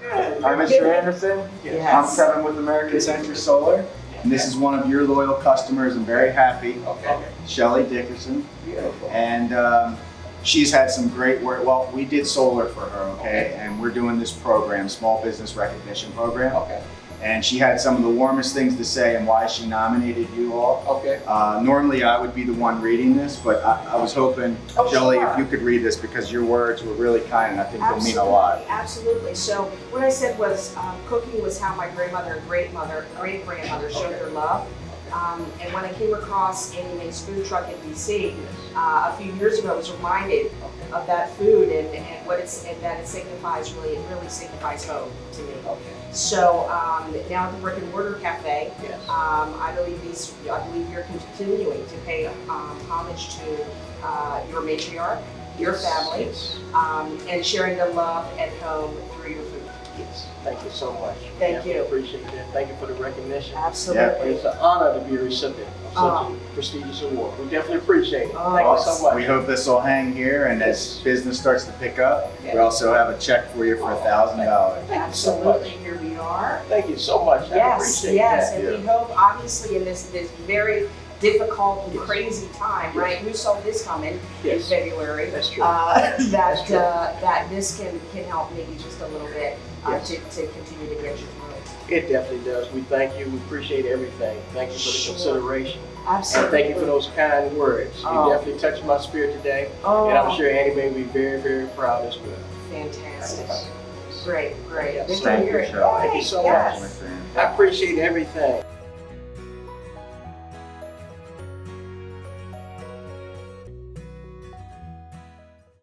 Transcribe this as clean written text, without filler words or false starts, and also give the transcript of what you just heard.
I'm Mr. Anderson. I'm Yes. Kevin with American Century Solar, and this is one of your loyal customers. I'm very happy. Okay. Shelly Dickerson, Beautiful. and she's had some great work. Well, we did solar for her, okay, and we're doing this program, Small Business Recognition Program, Okay. and she had some of the warmest things to say and why she nominated you all. Okay. Normally, I would be the one reading this, but I was hoping, Oh, Shelly, sure. if you could read this because your words were really kind and I think they'll mean a lot. Absolutely. So what I said was cooking was how my grandmother and great-grandmother showed their love. And when I came across Annie Mae's food truck in DC a few years ago, I was reminded of that food and that it signifies it really signifies home to me. Okay. So now at the Brick and Mortar Cafe, Yes. I believe you're continuing to pay homage to your matriarch, your family, Yes. and sharing the love at home through your food. Yes. Thank you so much. Thank Definitely you. Appreciate that. Thank you for the recognition. Absolutely. It's an honor to be a recipient of such a prestigious award. We definitely appreciate it. Oh. Thank you so much. We hope this will hang here, and as business starts to pick up, we Yeah. also have a check for you for $1,000. Thank you so much. Absolutely. Here we are. Thank you so much. I Yes, appreciate yes, that. and we hope, obviously, in this very difficult and crazy time, right? Who saw this coming in Yes. February? That's true. That true. That this can help maybe just a little bit Yes. to continue to get you through. It definitely does. We thank you. We appreciate everything. Thank you for the Sure. consideration. Absolutely. And thank you for those kind words. Oh. You definitely touched my spirit today. Oh, And I'm sure Annie Mae will be very, very proud as well. fantastic. Great, great. Yes. Good to Thank hear you, it. Shelley. Thank you so Yes. much. I appreciate everything.